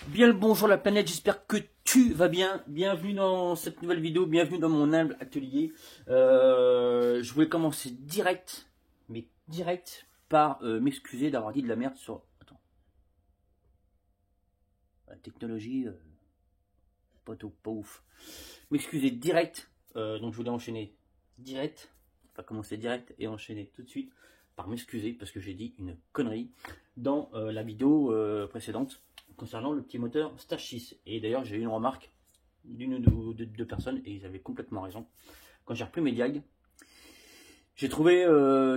Bien le bonjour la planète, j'espère que tu vas bien. Bienvenue dans cette nouvelle vidéo, bienvenue dans mon humble atelier. Je voulais commencer direct, mais direct, par m'excuser d'avoir dit de la merde sur... Attends. La technologie, pas ouf. M'excuser direct, donc je voulais enchaîner direct, enfin commencer direct et enchaîner tout de suite par m'excuser parce que j'ai dit une connerie dans la vidéo précédente concernant le petit moteur Stage 6. Et d'ailleurs, j'ai eu une remarque d'une ou deux personnes et ils avaient complètement raison. Quand j'ai repris mes diags, j'ai trouvé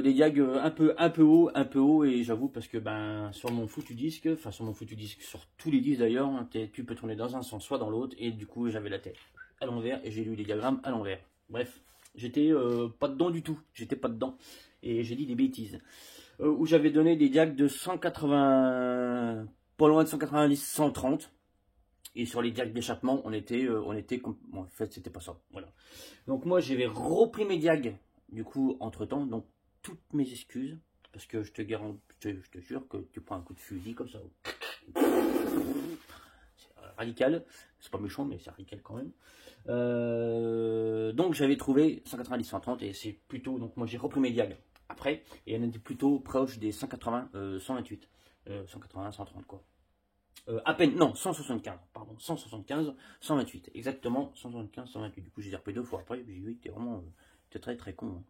des diags un peu haut et j'avoue parce que ben sur mon foutu disque, enfin sur mon foutu disque, sur tous les disques d'ailleurs, hein, tu peux tourner dans un sens soit dans l'autre et du coup j'avais la tête à l'envers et j'ai lu les diagrammes à l'envers. Bref, j'étais pas dedans du tout, j'étais pas dedans et j'ai dit des bêtises. Où j'avais donné des diags de 180, pas loin de 190, 130. Et sur les diags d'échappement, on était bon, en fait, c'était pas ça. Voilà. Donc moi, j'avais repris mes diags, du coup, entre temps. Donc, toutes mes excuses, parce que je te garantis, je te jure que tu prends un coup de fusil comme ça. C'est radical. C'est pas méchant, mais c'est radical quand même. Donc, j'avais trouvé 190, 130, et c'est plutôt. Donc, moi, j'ai repris mes diags après, et on était plutôt proche des 180, 128. 180, 130, quoi. À peine, non, 175, pardon, 175, 128, exactement, 175, 128. Du coup, j'ai repris deux fois après, j'ai dit, oui, t'es vraiment, t'es très très con. Hein.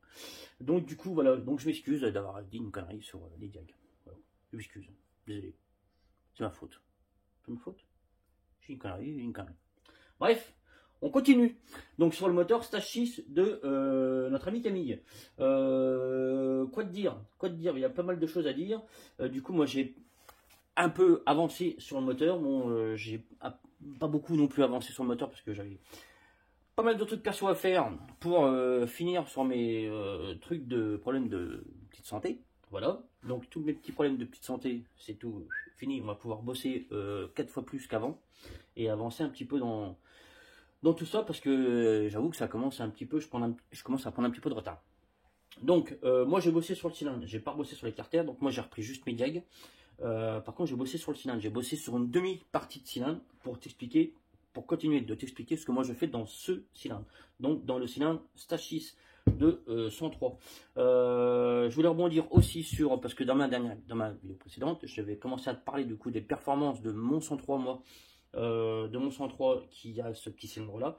Donc, du coup, voilà, donc je m'excuse d'avoir dit une connerie sur les diags. Voilà. Je m'excuse, désolé, c'est ma faute. C'est ma faute. J'ai une connerie. Bref, on continue. Donc, sur le moteur Stage 6 de notre ami Camille. Quoi te dire, il y a pas mal de choses à dire. Du coup, moi, j'ai un peu avancé sur le moteur. Bon, j'ai pas beaucoup non plus avancé sur le moteur parce que j'avais pas mal de trucs perso à faire pour finir sur mes trucs de problèmes de petite santé. Voilà. Donc tous mes petits problèmes de petite santé, c'est tout fini. On va pouvoir bosser 4 fois plus qu'avant et avancer un petit peu dans tout ça parce que j'avoue que ça commence un petit peu, je commence à prendre un petit peu de retard. Donc moi j'ai bossé sur le cylindre, j'ai pas bossé sur les carters, donc moi j'ai repris juste mes diags. Par contre, j'ai bossé sur le cylindre. J'ai bossé sur une demi-partie de cylindre pour t'expliquer, pour continuer de t'expliquer ce que moi je fais dans ce cylindre. Donc, dans le cylindre Stage 6 de 103. Je voulais rebondir aussi sur, parce que dans ma vidéo précédente, je vais commencer à te parler du coup des performances de mon 103, moi, de mon 103 qui a ce petit cylindre-là.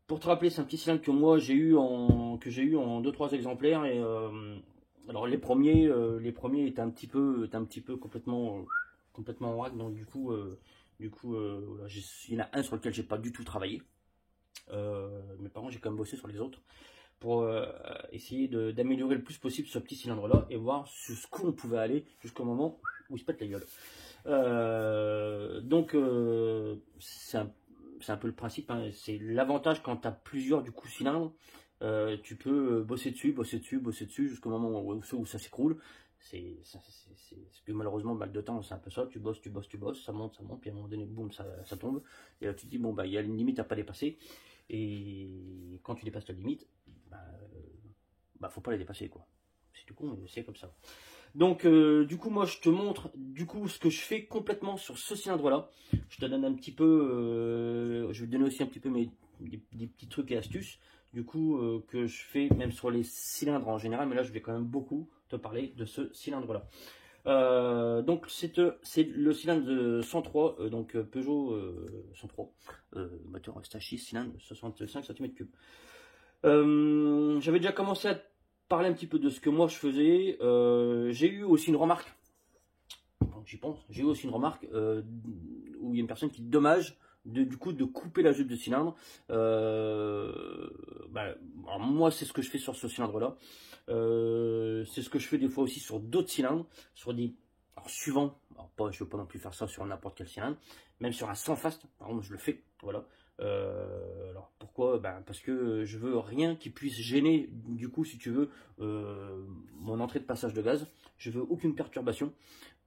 Pour te rappeler, c'est un petit cylindre que moi j'ai eu en 2-3 exemplaires et alors les premiers étaient un petit peu complètement en vrac, donc du coup voilà, il y en a un sur lequel j'ai pas du tout travaillé. Mais par contre j'ai quand même bossé sur les autres pour essayer d'améliorer le plus possible ce petit cylindre là et voir jusqu'où on pouvait aller jusqu'au moment où il se pète la gueule. Donc c'est un peu le principe, hein. C'est l'avantage quand tu as plusieurs du coup cylindres. Tu peux bosser dessus jusqu'au moment où ça s'écroule. C'est que malheureusement, mal de temps, c'est un peu ça. Tu bosses, ça monte, puis à un moment donné, boum, ça tombe. Et là, tu te dis, bon, bah, il y a une limite à pas dépasser. Et quand tu dépasses la limite, faut pas la dépasser, quoi. C'est tout con, mais c'est comme ça. Donc, du coup, moi, je te montre du coup ce que je fais complètement sur ce cylindre-là. Je te donne un petit peu, je vais te donner aussi un petit peu des petits trucs et astuces, du coup, que je fais même sur les cylindres en général. Mais là, je vais quand même beaucoup te parler de ce cylindre-là. Donc, c'est le cylindre de 103, donc Peugeot 103, moteur Stage 6, cylindre 65 cm3. J'avais déjà commencé à parler un petit peu de ce que moi je faisais. J'ai eu aussi une remarque, quand j'y pense, où il y a une personne qui dommage du coup de couper la jupe de cylindre. Alors moi c'est ce que je fais sur ce cylindre là. C'est ce que je fais des fois aussi sur d'autres cylindres, sur des... Alors suivant, je ne veux pas non plus faire ça sur n'importe quel cylindre, même sur un sans fast, par exemple je le fais, voilà. Alors pourquoi? Parce que je veux rien qui puisse gêner, du coup, si tu veux, mon entrée de passage de gaz. Je veux aucune perturbation,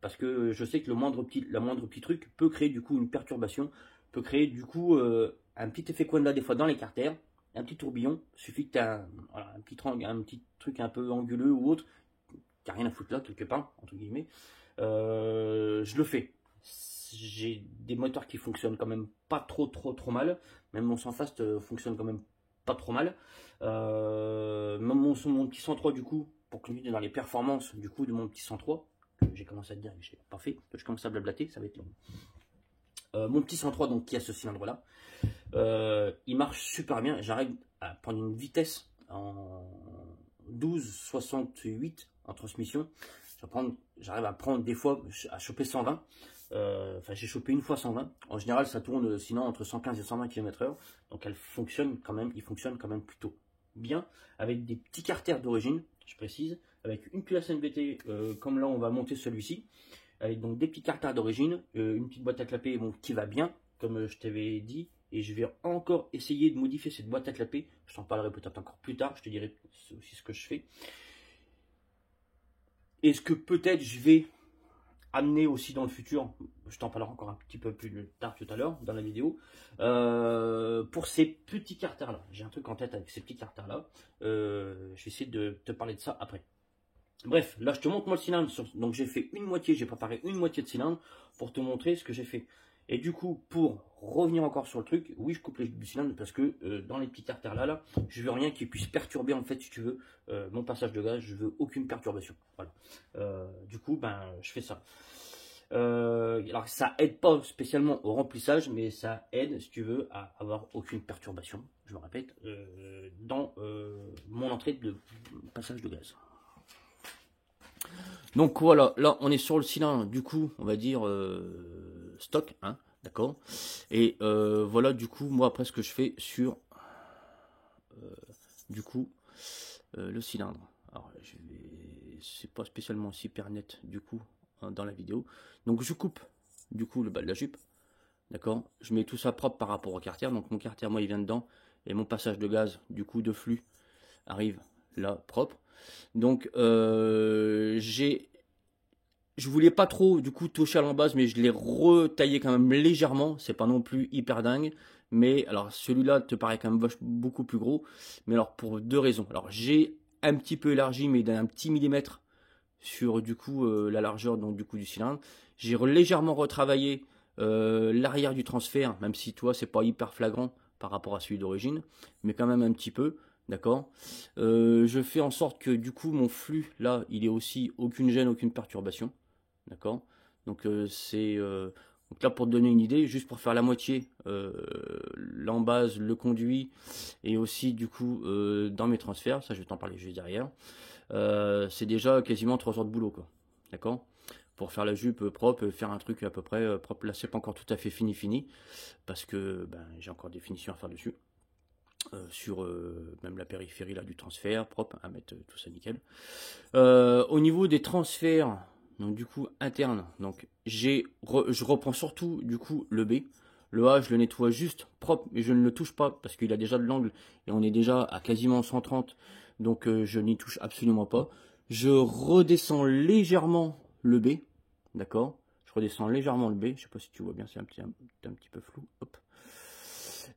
parce que je sais que la moindre petit truc peut créer du coup une perturbation, peut créer du coup un petit effet Quenda des fois dans les carters, un petit tourbillon. Il suffit que tu as un petit truc un peu anguleux ou autre, qui n'a rien à foutre là, quelque part, entre guillemets. Je le fais. j'ai des moteurs qui fonctionnent quand même pas trop mal. Même mon Sandfast fonctionne quand même pas trop mal. Même mon petit 103 du coup, pour continuer dans les performances du coup de mon petit 103, que j'ai commencé à te dire que j'ai pas fait, que je commence à blablater, ça va être long. Mon petit 103 donc qui a ce cylindre là, il marche super bien. J'arrive à prendre une vitesse en 12,68 en transmission. J'arrive à prendre des fois à choper 120. Enfin, j'ai chopé une fois 120. En général, ça tourne sinon entre 115 et 120 km/h. Donc, il fonctionne quand même plutôt bien. Avec des petits carters d'origine, je précise. Avec une culasse NVT, comme là, on va monter celui-ci. Avec donc des petits carters d'origine. Une petite boîte à clapper bon, qui va bien, comme je t'avais dit. Et je vais encore essayer de modifier cette boîte à clapper. Je t'en parlerai peut-être encore plus tard. Je te dirai aussi ce que je fais. Et ce que peut-être je vais amener aussi dans le futur, je t'en parlerai encore un petit peu plus tard tout à l'heure dans la vidéo, pour ces petits carters là. J'ai un truc en tête avec ces petits carters là. Je vais essayer de te parler de ça après. Bref, là je te montre moi le cylindre. Donc j'ai fait une moitié, j'ai préparé une moitié de cylindre pour te montrer ce que j'ai fait. Et du coup, pour revenir encore sur le truc, oui, je coupe les du cylindre parce que dans les petits carters là, je veux rien qui puisse perturber en fait, si tu veux, mon passage de gaz. Je veux aucune perturbation. Voilà. Du coup, ben, je fais ça. Alors, ça aide pas spécialement au remplissage, mais ça aide, si tu veux, à avoir aucune perturbation. Je me répète, dans mon entrée de passage de gaz. Donc voilà, là on est sur le cylindre, du coup, on va dire stock, hein, d'accord. Et voilà, du coup, moi après ce que je fais sur du coup le cylindre. Alors c'est pas spécialement super net du coup hein, dans la vidéo. Donc je coupe du coup le bas de la jupe, d'accord. Je mets tout ça propre par rapport au carter. Donc mon carter, moi, il vient dedans et mon passage de gaz, du coup de flux, arrive là propre. Donc je voulais pas trop du coup toucher à l'embase, mais je l'ai retaillé quand même légèrement. C'est pas non plus hyper dingue, mais alors celui-là te paraît quand même beaucoup plus gros. Mais alors pour deux raisons. Alors j'ai un petit peu élargi, mais d'un petit millimètre sur du coup la largeur donc du coup du cylindre. J'ai légèrement retravaillé l'arrière du transfert, même si toi c'est pas hyper flagrant par rapport à celui d'origine, mais quand même un petit peu. D'accord. Je fais en sorte que du coup mon flux là, il est aussi aucune gêne, aucune perturbation. D'accord. Donc donc là pour te donner une idée, juste pour faire la moitié, l'embase, le conduit et aussi du coup dans mes transferts, ça je vais t'en parler juste derrière. C'est déjà quasiment 3 heures de boulot quoi. D'accord. Pour faire la jupe propre, faire un truc à peu près propre. Là c'est pas encore tout à fait fini parce que ben, j'ai encore des finitions à faire dessus. Sur même la périphérie là du transfert propre à mettre tout ça nickel. Au niveau des transferts donc du coup interne, donc je reprends surtout du coup le B. Le A je le nettoie juste propre mais je ne le touche pas parce qu'il a déjà de l'angle et on est déjà à quasiment 130, donc je n'y touche absolument pas. Je redescends légèrement le B, d'accord. Je redescends légèrement le B, je sais pas si tu vois bien, c'est un petit peu flou. Hop.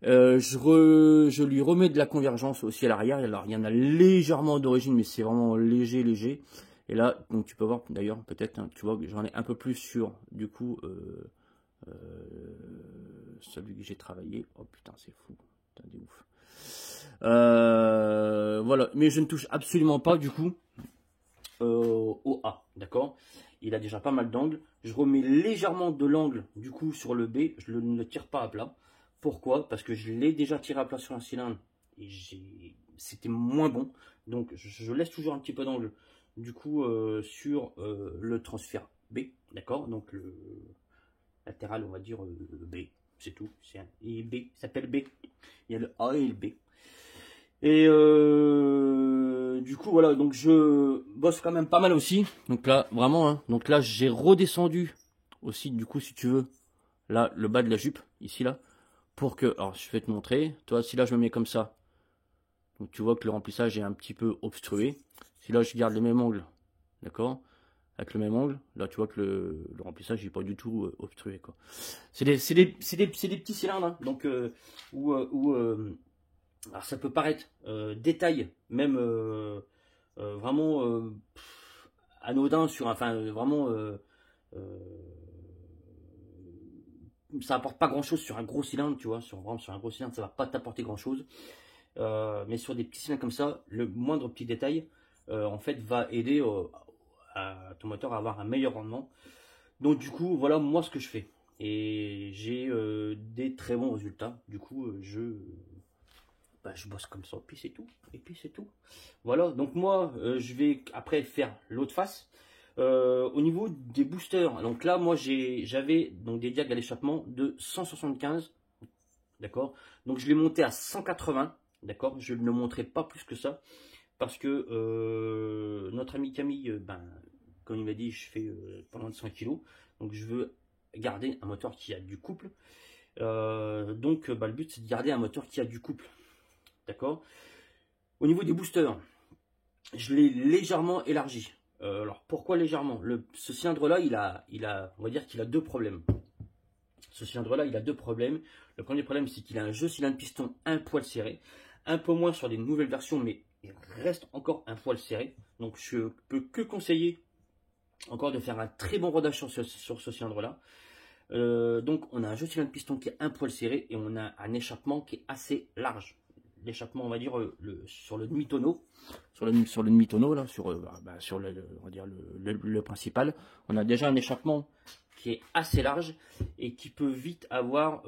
Je lui remets de la convergence aussi à l'arrière. Alors il y en a légèrement d'origine, mais c'est vraiment léger. Et là, donc tu peux voir d'ailleurs peut-être, hein, tu vois que j'en ai un peu plus sur du coup celui que j'ai travaillé. Oh putain, c'est fou, putain de ouf. Voilà, mais je ne touche absolument pas du coup au A, d'accord. Il a déjà pas mal d'angles. Je remets légèrement de l'angle du coup sur le B. Je ne le tire pas à plat. Pourquoi? Parce que je l'ai déjà tiré à plat sur un cylindre et c'était moins bon. Donc je laisse toujours un petit peu d'angle du coup sur le transfert B, d'accord. Donc le latéral, on va dire B, c'est tout. Et B s'appelle B. Il y a le A et le B. Et du coup voilà, donc je bosse quand même pas mal aussi. Donc là vraiment, hein, donc là j'ai redescendu aussi du coup si tu veux là le bas de la jupe ici là. Pour que, alors je vais te montrer, toi si là je me mets comme ça, donc tu vois que le remplissage est un petit peu obstrué. Si là je garde le même angle, d'accord, avec le même angle, là tu vois que le remplissage n'est pas du tout obstrué quoi. C'est des petits cylindres, hein, donc alors ça peut paraître détail, même vraiment anodin sur, enfin vraiment ça apporte pas grand chose sur un gros cylindre, tu vois, vraiment sur un gros cylindre, ça va pas t'apporter grand chose. Mais sur des petits cylindres comme ça, le moindre petit détail, en fait, va aider à ton moteur à avoir un meilleur rendement. Donc du coup, voilà moi ce que je fais. Et j'ai des très bons résultats. Du coup, je bosse comme ça, puis c'est tout. Et puis c'est tout. Voilà, donc moi, je vais après faire l'autre face. Au niveau des boosters, donc là, moi, j'avais donc des diags à l'échappement de 175, d'accord. Donc je l'ai monté à 180, d'accord. Je ne montrerai pas plus que ça, parce que notre ami Camille, comme il m'a dit, je fais pas loin de 100 kg, donc je veux garder un moteur qui a du couple. Le but, c'est de garder un moteur qui a du couple. D'accord. Au niveau des boosters, je l'ai légèrement élargi. Alors pourquoi légèrement? Ce cylindre-là, on va dire qu'il a deux problèmes. Ce cylindre-là, il a deux problèmes. Le premier problème, c'est qu'il a un jeu cylindre piston un poil serré. Un peu moins sur les nouvelles versions, mais il reste encore un poil serré. Donc je peux que conseiller encore de faire un très bon rodage sur ce cylindre-là. Donc on a un jeu cylindre piston qui est un poil serré et on a un échappement qui est assez large. L'échappement, on va dire, sur le demi-tonneau, sur le demi-tonneau, là, sur on va dire le principal, on a déjà un échappement qui est assez large et qui peut vite avoir,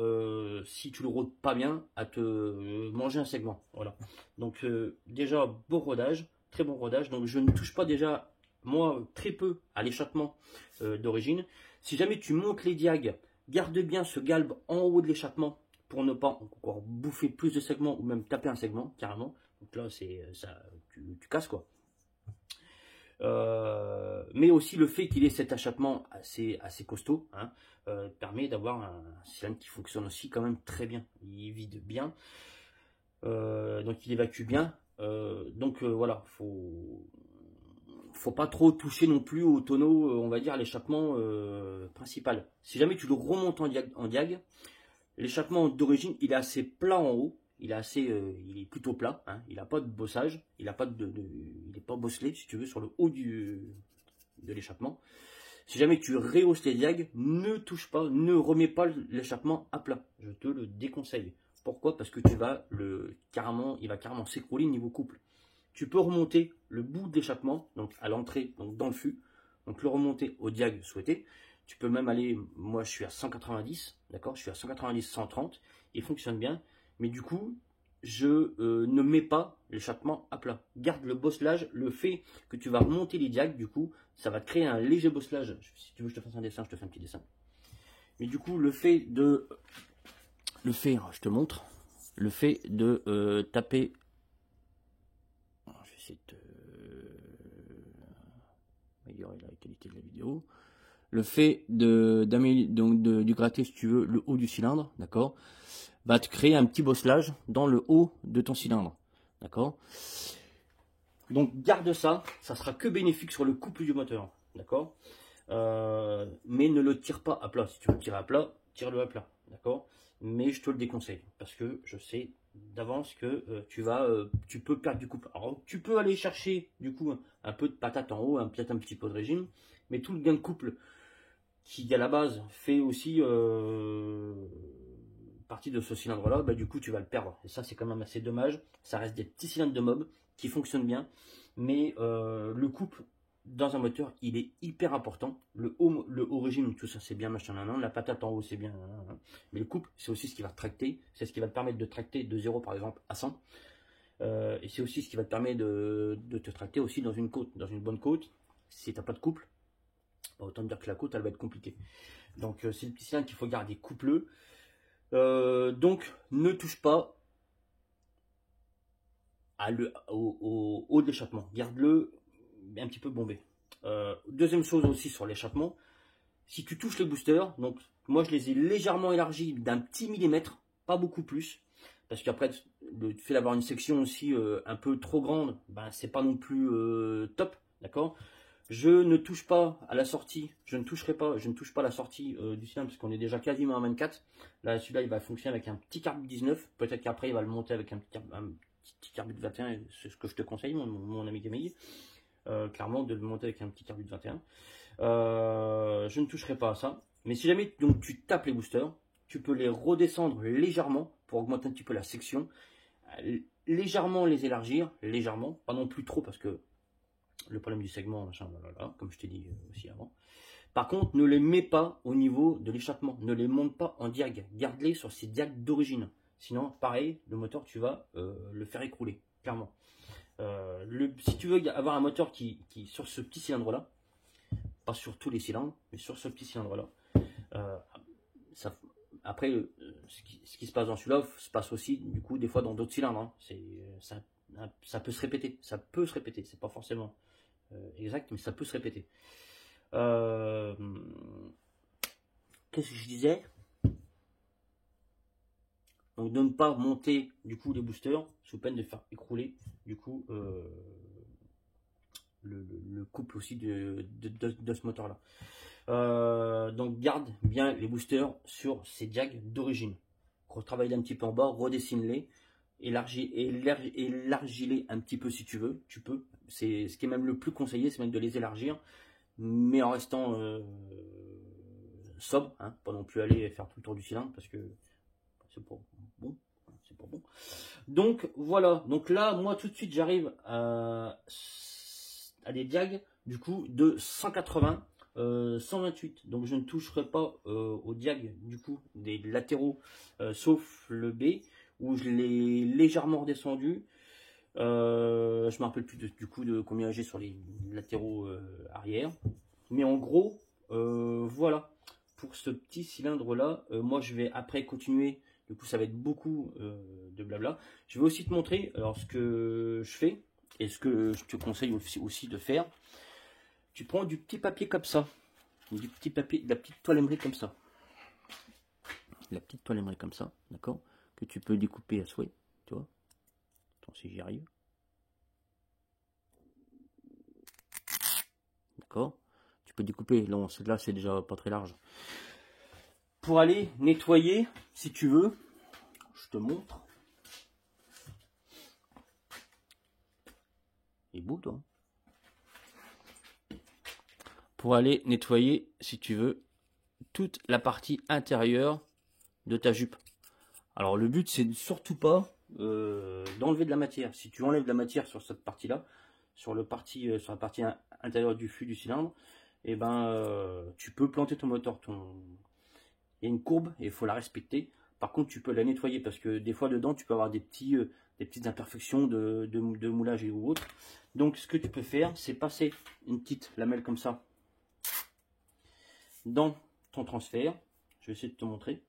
si tu le rôdes pas bien, à te manger un segment. Voilà. Donc déjà, beau rodage, très bon rodage. Donc je ne touche pas déjà, moi, très peu à l'échappement d'origine. Si jamais tu montes les diags, garde bien ce galbe en haut de l'échappement, pour ne pas encore bouffer plus de segments ou même taper un segment carrément. Donc là, c'est ça, tu casses quoi. Mais aussi le fait qu'il ait cet échappement assez costaud, hein, permet d'avoir un cylindre qui fonctionne aussi quand même très bien. Il vide bien, donc il évacue bien. Voilà, faut pas trop toucher non plus au tonneau, on va dire à l'échappement principal. Si jamais tu le remontes en diag, l'échappement d'origine, il est assez plat en haut, il est plutôt plat, hein, il n'a pas de bossage, il n'est pas bosselé, si tu veux, sur le haut de l'échappement. Si jamais tu rehausses les diags, ne touche pas, ne remets pas l'échappement à plat, je te le déconseille. Pourquoi? Parce que il va carrément s'écrouler niveau couple. Tu peux remonter le bout de l'échappement, donc à l'entrée, donc dans le fût, donc le remonter au diag souhaité. Tu peux même aller, moi je suis à 190, d'accord, je suis à 190, 130, il fonctionne bien, mais du coup, je ne mets pas l'échappement à plat. Garde le bosselage, le fait que tu vas remonter les diags, du coup, ça va créer un léger bosselage. Si tu veux que je te fasse un dessin, je te fais un petit dessin. Mais du coup, je te montre, le fait de taper, je vais essayer de améliorer la qualité de la vidéo. Le fait de gratter, si tu veux, le haut du cylindre, d'accord, va te créer un petit bosselage dans le haut de ton cylindre, d'accord. Donc garde ça, ça sera que bénéfique sur le couple du moteur, d'accord. Mais ne le tire pas à plat. Si tu veux le tirer à plat, tire-le à plat, d'accord. Mais je te le déconseille parce que je sais d'avance que tu peux perdre du couple. Alors tu peux aller chercher du coup un peu de patate en haut, peut-être un petit peu de régime, mais tout le gain de couple qui à la base fait aussi partie de ce cylindre là, du coup tu vas le perdre et ça c'est quand même assez dommage. Ça reste des petits cylindres de mob qui fonctionnent bien, mais le couple dans un moteur il est hyper important. Le haut régime, tout ça c'est bien, machin, la patate en haut c'est bien, mais le couple c'est aussi ce qui va te tracter, c'est ce qui va te permettre de tracter de 0 par exemple à 100, et c'est aussi ce qui va te permettre de te tracter aussi dans une côte, dans une bonne côte. Si tu n'as pas de couple, autant dire que la côte elle va être compliquée. Donc c'est le petit cylindre qu'il faut garder coupleux. Donc ne touche pas au haut de l'échappement, garde-le un petit peu bombé. Deuxième chose aussi sur l'échappement, si tu touches les boosters, donc moi je les ai légèrement élargis d'un petit millimètre, pas beaucoup plus, parce qu'après le fait d'avoir une section aussi un peu trop grande, c'est pas non plus top, d'accord. Je ne touche pas à la sortie, je ne touche pas la sortie du cylindre parce qu'on est déjà quasiment à 24. Là, celui-là, il va fonctionner avec un petit carbure 19. Peut-être qu'après, il va le monter avec un petit carbure 21. C'est ce que je te conseille, mon ami Camille. Clairement, de le monter avec un petit carbure 21. Je ne toucherai pas à ça. Mais si jamais donc, tu tapes les boosters, tu peux les redescendre légèrement pour augmenter un petit peu la section. Légèrement les élargir, légèrement, pas non plus trop parce que le problème du segment, machin, voilà, comme je t'ai dit aussi avant. Par contre, ne les mets pas au niveau de l'échappement, ne les monte pas en diag, garde-les sur ces diags d'origine. Sinon, pareil, le moteur, tu vas le faire écrouler, clairement. Si tu veux avoir un moteur qui sur ce petit cylindre-là, pas sur tous les cylindres, mais sur ce petit cylindre-là, après, ce qui se passe dans celui-là se passe aussi, du coup, des fois dans d'autres cylindres. Hein. Ça peut se répéter, c'est pas forcément exact, mais ça peut se répéter. Qu'est-ce que je disais? Donc de ne pas monter du coup les boosters sous peine de faire écrouler du coup le couple aussi de ce moteur là. Donc garde bien les boosters sur ces diags d'origine. Retravaille un petit peu en bas, redessine-les, élargis-les un petit peu si tu veux, tu peux. C'est ce qui est même le plus conseillé, c'est même de les élargir, mais en restant sobre, hein, pas non plus aller faire tout le tour du cylindre parce que c'est pas bon. C'est pas bon. Donc voilà, donc là moi tout de suite j'arrive à des diags du coup de 180 128, donc je ne toucherai pas au diag du coup des latéraux sauf le B où je l'ai légèrement redescendu. Je me rappelle plus du coup de combien j'ai sur les latéraux arrière, mais en gros voilà pour ce petit cylindre là. Moi je vais après continuer, du coup ça va être beaucoup de blabla. Je vais aussi te montrer alors ce que je fais et ce que je te conseille aussi de faire. Tu prends du petit papier comme ça, du petit papier, de la petite toile émeric comme ça, la petite toile émeric comme ça, d'accord, que tu peux découper à souhait, tu vois. Attends si j'y arrive. D'accord. Tu peux découper. Non, celle-là c'est déjà pas très large. Pour aller nettoyer, si tu veux, je te montre. Il bout, toi. Pour aller nettoyer, si tu veux, toute la partie intérieure de ta jupe. Alors le but c'est surtout pas d'enlever de la matière. Si tu enlèves de la matière sur cette partie-là, sur la partie intérieure du fût du cylindre, et ben tu peux planter ton moteur. Il y a une courbe et il faut la respecter. Par contre, tu peux la nettoyer parce que des fois dedans, tu peux avoir des petites imperfections de moulage et ou autre. Donc, ce que tu peux faire, c'est passer une petite lamelle comme ça dans ton transfert. Je vais essayer de te montrer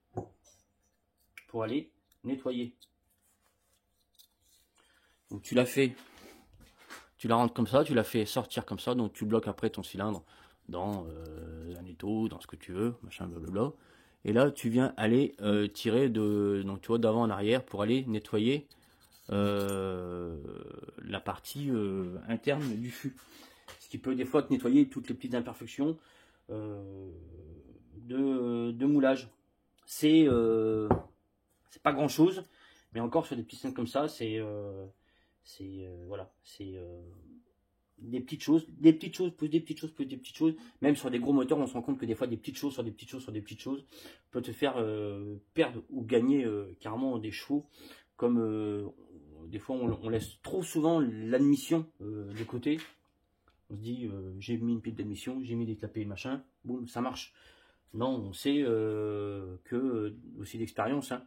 pour aller nettoyer. Donc, tu la rentres comme ça, tu la fais sortir comme ça. Donc, tu bloques après ton cylindre dans un étau, dans ce que tu veux, machin, blablabla. Et là, tu viens aller tirer donc tu vois, d'avant en arrière pour aller nettoyer la partie interne du fût. Ce qui peut des fois te nettoyer toutes les petites imperfections de moulage. C'est pas grand chose, mais encore sur des petites scènes comme ça, voilà, c'est des petites choses, plus des petites choses. Même sur des gros moteurs, on se rend compte que des fois des petites choses sur des petites choses peut te faire perdre ou gagner carrément des chevaux. Comme des fois on laisse trop souvent l'admission de côté. On se dit j'ai mis une pile d'admission, j'ai mis des clapets machin, boum, ça marche. Non, on sait que aussi d'expérience. Hein.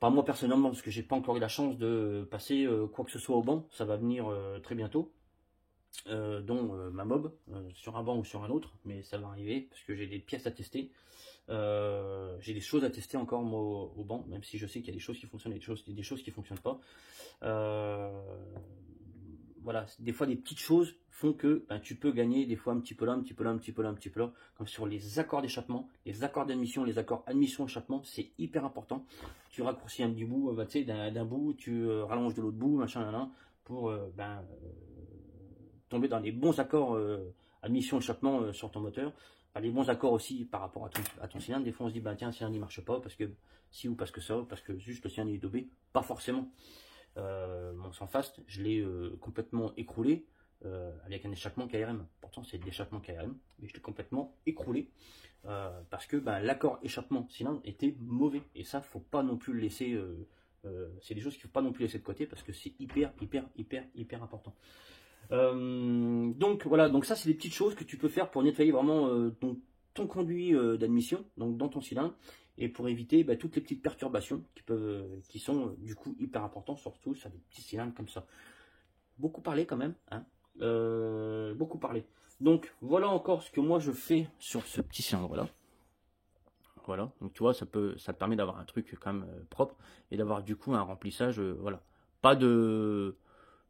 Pas moi personnellement parce que j'ai pas encore eu la chance de passer quoi que ce soit au banc. Ça va venir très bientôt. Dont ma mob sur un banc ou sur un autre, mais ça va arriver parce que j'ai des pièces à tester, j'ai des choses à tester encore moi au banc, même si je sais qu'il y a des choses qui fonctionnent et des choses qui fonctionnent pas. Voilà, des fois des petites choses font que tu peux gagner des fois un petit peu là, un petit peu là, un petit peu là, un petit peu là, comme sur les accords d'échappement, les accords d'admission, les accords admission-échappement, c'est hyper important. Tu raccourcis un du bout, d'un bout, tu rallonges de l'autre bout, machin, là, pour tomber dans les bons accords admission-échappement sur ton moteur. Les bons accords aussi par rapport à ton cylindre. Des fois on se dit tiens, le cylindre il marche pas parce que si ou parce que ça, parce que juste le cylindre est daubé. Pas forcément. Mon sans fast, je l'ai complètement écroulé. avec un échappement KRM. Pourtant, c'est de l'échappement KRM, mais j'étais complètement écroulé parce que l'accord échappement cylindre était mauvais. Et ça, faut pas non plus le laisser. C'est des choses qu'il faut pas non plus laisser de côté parce que c'est hyper important. Donc voilà, donc ça c'est des petites choses que tu peux faire pour nettoyer vraiment ton conduit d'admission, donc dans ton cylindre, et pour éviter toutes les petites perturbations qui sont du coup hyper importantes, surtout sur des petits cylindres comme ça. Beaucoup parlé quand même, hein, beaucoup parlé. Donc voilà encore ce que moi je fais sur ce petit cylindre là. Voilà, donc tu vois, ça te permet d'avoir un truc quand même propre et d'avoir du coup un remplissage, voilà, pas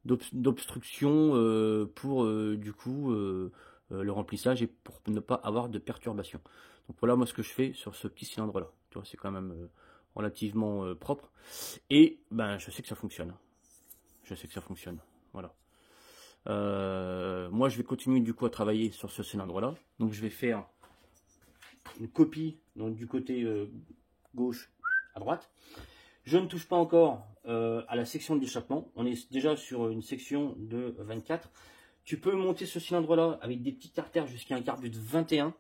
d'obstruction pour du coup le remplissage et pour ne pas avoir de perturbation. Donc voilà moi ce que je fais sur ce petit cylindre là. Tu vois, c'est quand même relativement propre et je sais que ça fonctionne. Je sais que ça fonctionne. Voilà. Moi je vais continuer du coup à travailler sur ce cylindre là. Donc je vais faire une copie donc du côté gauche à droite. Je ne touche pas encore à la section d'échappement. On est déjà sur une section de 24. Tu peux monter ce cylindre-là avec des petits carters jusqu'à un carbu de 21.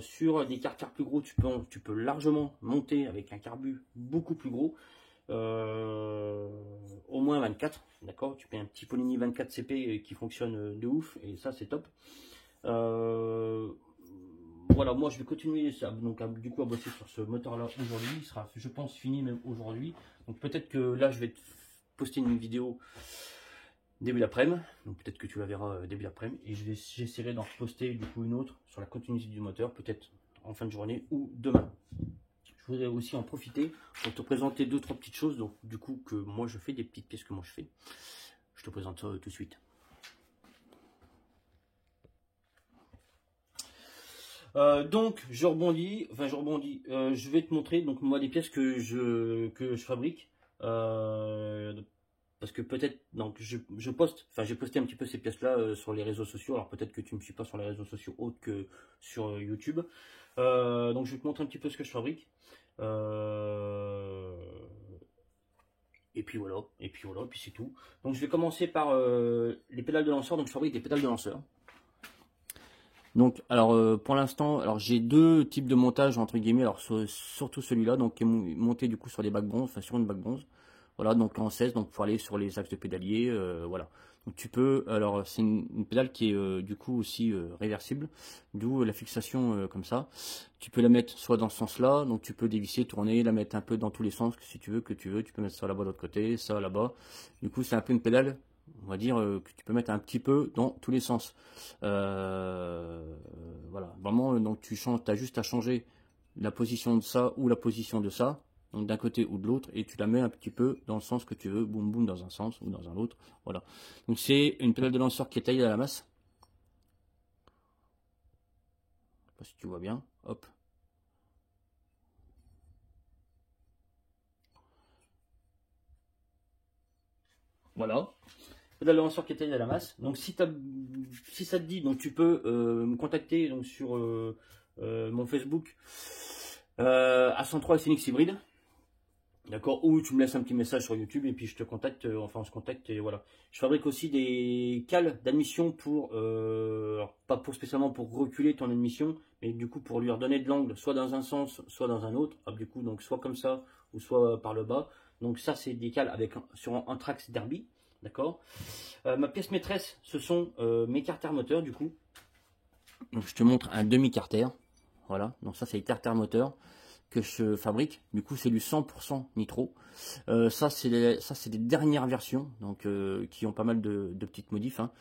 Sur des carters plus gros, tu peux largement monter avec un carbu beaucoup plus gros. Au moins 24. D'accord. Tu payes un petit Polini 24 CP qui fonctionne de ouf. Et ça, c'est top. Voilà, moi je vais continuer donc du coup à bosser sur ce moteur là aujourd'hui. Il sera, je pense, fini même aujourd'hui. Donc peut-être que là je vais poster une vidéo début d'après-midi. Donc peut-être que tu la verras début d'après-midi. Et j'essaierai d'en poster du coup une autre sur la continuité du moteur, peut-être en fin de journée ou demain. Je voudrais aussi en profiter pour te présenter 2-3 petites choses. Donc du coup que moi je fais, des petites pièces que moi je fais. Je te présente ça tout de suite. Donc je rebondis, je vais te montrer donc moi des pièces que je fabrique parce que peut-être donc je poste, j'ai posté un petit peu ces pièces là sur les réseaux sociaux. Alors peut-être que tu me suis pas sur les réseaux sociaux autres que sur YouTube. Donc je vais te montrer un petit peu ce que je fabrique. Et puis voilà, et puis c'est tout. Donc je vais commencer par les pédales de lanceur. Donc je fabrique des pédales de lanceur. Donc, alors pour l'instant, alors j'ai deux types de montage entre guillemets. Alors surtout celui-là, donc qui est monté du coup sur des bacs bronze, sur une bac bronze. Voilà, donc en 16, donc pour aller sur les axes de pédalier, voilà. Donc tu peux, alors c'est une pédale qui est du coup aussi réversible, d'où la fixation comme ça. Tu peux la mettre soit dans ce sens-là, donc tu peux dévisser, tourner, la mettre un peu dans tous les sens si tu veux, tu peux mettre ça là-bas de l'autre côté, ça là-bas. Du coup, c'est un peu une pédale, on va dire que tu peux mettre un petit peu dans tous les sens. Voilà, vraiment, donc tu as juste à changer la position de ça ou la position de ça, donc d'un côté ou de l'autre, et tu la mets un petit peu dans le sens que tu veux, boum boum, dans un sens ou dans un autre. Voilà, donc c'est une pédale de lanceur qui est taillée à la masse. Je sais pas si tu vois bien, hop. Voilà. Pédale de lanceur qui est taillée à la masse. Donc si ça te dit, donc tu peux me contacter donc sur mon Facebook à 103 SNX hybride. D'accord, ou tu me laisses un petit message sur YouTube et puis je te contacte, enfin on se contacte et voilà. Je fabrique aussi des cales d'admission pour, alors pas pour spécialement pour reculer ton admission, mais du coup pour lui redonner de l'angle, soit dans un sens, soit dans un autre. Hop, du coup donc soit comme ça ou soit par le bas. Donc ça c'est des cales avec sur un Trax Derby, d'accord. Ma pièce maîtresse, ce sont mes carters moteurs du coup. Donc je te montre un demi carter, voilà. Donc ça c'est les carters moteurs que je fabrique. Du coup c'est du 100% nitro. Ça c'est des dernières versions, donc qui ont pas mal de petites modifs, hein.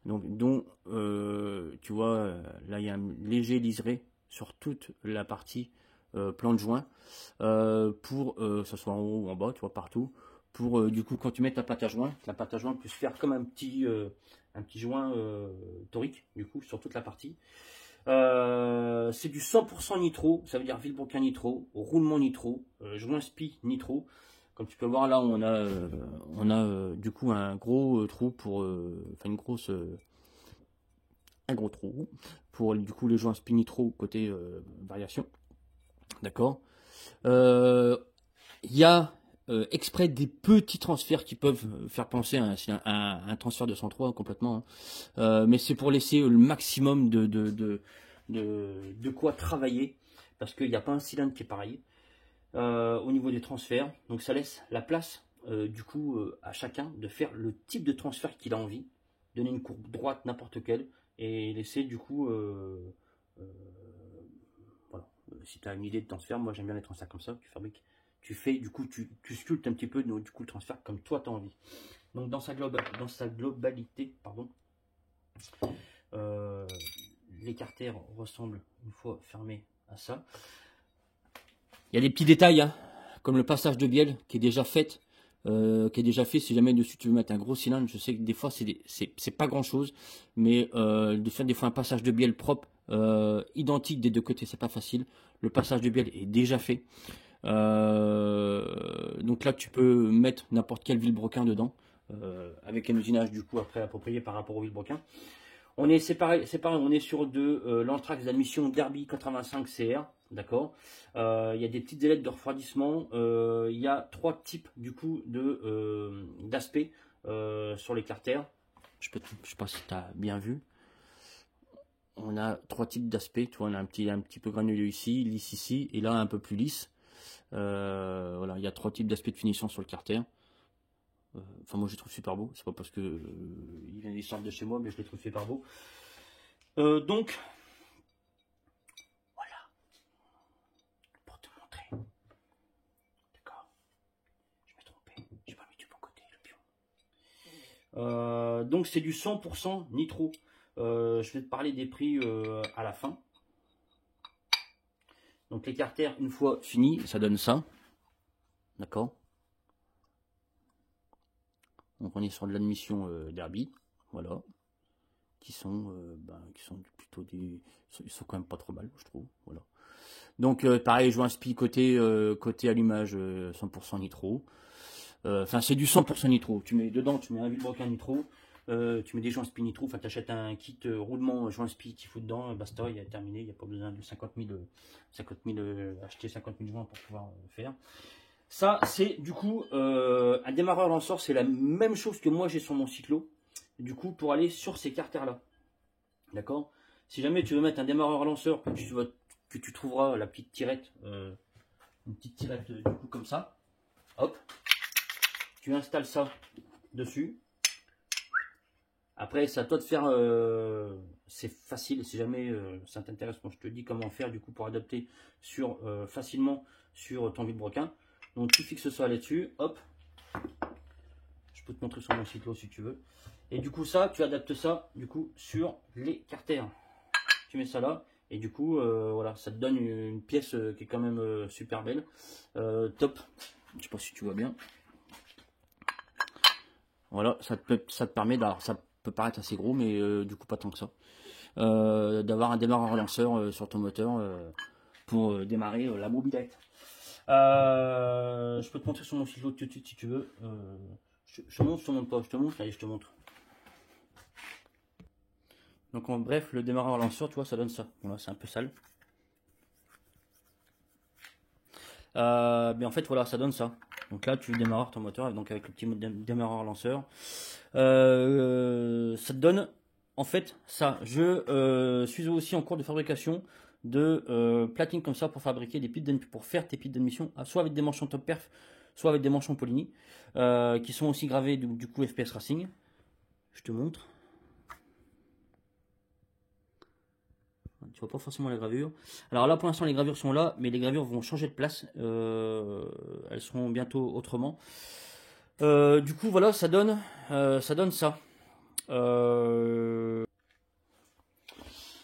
Donc dont tu vois là il y a un léger liseré sur toute la partie plan de joint pour que ce soit en haut ou en bas, tu vois, partout, pour du coup quand tu mets ta pâte à joint, la pâte à joint puisse faire comme un petit joint torique du coup sur toute la partie. C'est du 100% nitro, ça veut dire Villebroquin nitro, roulement nitro, joint spi nitro. Comme tu peux voir là, on a du coup un gros trou pour, enfin un gros trou pour du coup les joints spi nitro côté variation. D'accord. Il y a exprès des petits transferts qui peuvent faire penser à un transfert de 103 complètement, hein. Mais c'est pour laisser le maximum de quoi travailler, parce qu'il n'y a pas un cylindre qui est pareil au niveau des transferts. Donc ça laisse la place du coup à chacun de faire le type de transfert qu'il a envie, donner une courbe droite n'importe quelle et laisser du coup voilà. Si tu as une idée de transfert, moi j'aime bien les transferts comme ça, tu fabriques, tu fais du coup tu sculptes un petit peu du coup le transfert comme toi tu as envie. Donc dans sa globalité, pardon, les carters ressemblent une fois fermés à ça. Il y a des petits détails, hein, comme le passage de bielle qui est déjà fait. Si jamais dessus tu veux mettre un gros cylindre, je sais que des fois c'est pas grand chose, mais de faire des fois un passage de bielle propre, identique des deux côtés, c'est pas facile. Le passage de bielle est déjà fait. Donc là tu peux mettre n'importe quel vilebrequin dedans, avec un usinage du coup après approprié par rapport au vilebrequin. On est séparé, on est sur de l'anthrax d'admission Derby 85 CR, d'accord. Il y a des petites ailettes de refroidissement. Il y a 3 types du coup d'aspect sur les carters. Je sais pas si tu as bien vu. On a 3 types d'aspect. Tu vois, on a un petit peu granuleux ici, lisse ici, et là un peu plus lisse. Voilà, il y a 3 types d'aspect de finition sur le carter. Enfin, moi je les trouve super beaux. C'est pas parce que ils sortent de chez moi, mais je les trouve super beaux. Donc, voilà. Pour te montrer. D'accord. Je m'ai trompé. J'ai pas mis du bon côté, le pion. Donc, c'est du 100% nitro. Je vais te parler des prix à la fin. Donc, les carters, une fois finis, ça donne ça. D'accord. Donc on est sur de l'admission Derby, voilà, qui sont plutôt ils sont quand même pas trop mal, je trouve, voilà. Donc pareil, joint spi côté allumage 100% nitro. Enfin c'est du 100% nitro. Tu mets dedans, tu mets un vilebrequin nitro, tu mets des joints spi nitro. Enfin tu achètes un kit roulement joint spi qui fout dedans, basta, il est terminé. Il n'y a pas besoin de 50 000 acheter 50 000 joints pour pouvoir faire. Ça, c'est du coup un démarreur lanceur, c'est la même chose que moi j'ai sur mon cyclo, du coup pour aller sur ces carters-là. D'accord. Si jamais tu veux mettre un démarreur lanceur, que tu trouveras la petite tirette, une petite tirette du coup comme ça, hop, tu installes ça dessus. Après, c'est à toi de faire, c'est facile, si jamais ça t'intéresse, moi je te dis comment faire du coup pour adapter facilement sur ton vilebrequin. Donc tu fixes ça là-dessus, hop. Je peux te montrer sur mon cyclo si tu veux. Et du coup ça, tu adaptes ça du coup sur les carters. Tu mets ça là et du coup voilà, ça te donne une pièce qui est quand même super belle, top. Je sais pas si tu vois bien. Voilà, ça te permet, alors ça peut paraître assez gros, mais du coup pas tant que ça, d'avoir un démarreur lanceur sur ton moteur pour démarrer la mobilette. Je peux te montrer sur mon cyclo tout de suite si tu veux. Je te montre, je te montre pas, je te montre, allez je te montre. Donc en bref, le démarreur lanceur, tu vois, ça donne ça. Voilà, c'est un peu sale. Mais en fait, voilà, ça donne ça. Donc là, tu démarres ton moteur donc avec le petit démarreur lanceur. Ça te donne, en fait, ça. Je suis aussi en cours de fabrication de platines comme ça pour fabriquer pour faire tes piles d'admission, soit avec des manchons top perf, soit avec des manchons Polini, qui sont aussi gravés du coup FPS Racing. Je te montre. Tu vois pas forcément la gravure. Alors là pour l'instant les gravures sont là, mais les gravures vont changer de place. Elles seront bientôt autrement. Du coup voilà, ça donne ça.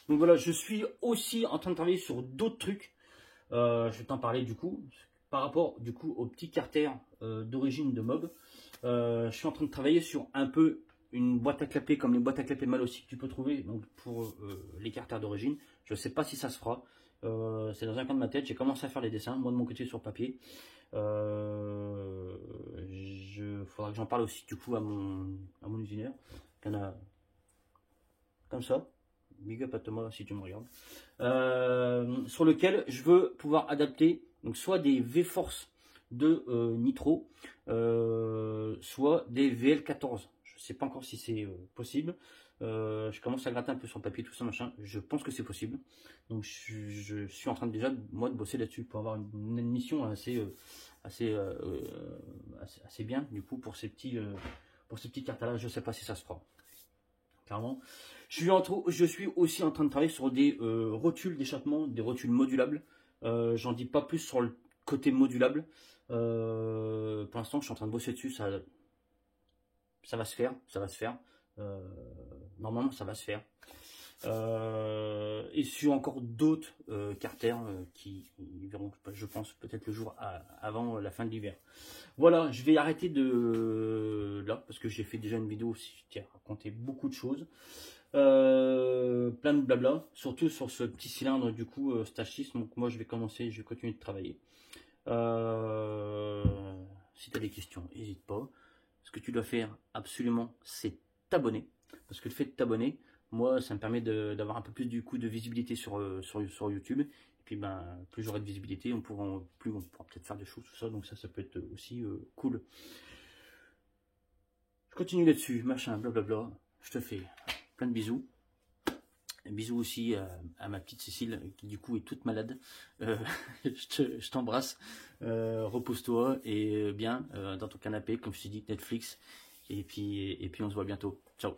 Donc voilà, je suis aussi en train de travailler sur d'autres trucs. Je vais t'en parler du coup. Par rapport du coup aux petits carters d'origine de Mob. Je suis en train de travailler sur un peu une boîte à clapper comme les boîtes à clapper mal aussi que tu peux trouver donc pour les carters d'origine. Je ne sais pas si ça se fera. C'est dans un coin de ma tête. J'ai commencé à faire les dessins, moi de mon côté sur papier. Faudra que j'en parle aussi du coup à mon usineur. Il y en a comme ça. Big up à Thomas si tu me regardes. Sur lequel je veux pouvoir adapter donc soit des V-Force de nitro, soit des VL14. Je ne sais pas encore si c'est possible. Je commence à gratter un peu sur le papier, tout ça, machin. Je pense que c'est possible. Donc je suis en train déjà, moi, de bosser là-dessus pour avoir une mission assez bien, du coup, pour ces petites cartes-là. Je ne sais pas si ça se fera. Clairement. Je suis aussi en train de travailler sur des rotules d'échappement, des rotules modulables. J'en dis pas plus sur le côté modulable. Pour l'instant, je suis en train de bosser dessus. Ça va se faire. Ça va se faire. Normalement, ça va se faire. Et sur encore d'autres carters qui verront, je pense, peut-être le jour avant la fin de l'hiver. Voilà, je vais arrêter là parce que j'ai fait déjà une vidéo qui a raconté beaucoup de choses. Plein de blabla, surtout sur ce petit cylindre du coup stage 6. Donc moi je vais continuer de travailler. Si tu as des questions, n'hésite pas. Ce que tu dois faire absolument, c'est t'abonner. Parce que le fait de t'abonner, moi, ça me permet d'avoir un peu plus du coup de visibilité sur YouTube. Et puis, ben, plus j'aurai de visibilité, plus on pourra peut-être faire des choses, tout ça. Donc ça peut être aussi cool. Je continue là-dessus, machin, blablabla. Je te fais plein de bisous. Bisous aussi à ma petite Cécile qui du coup est toute malade. Je t'embrasse. Repose-toi et bien dans ton canapé, comme je t'ai dit, Netflix. Et puis on se voit bientôt. Ciao.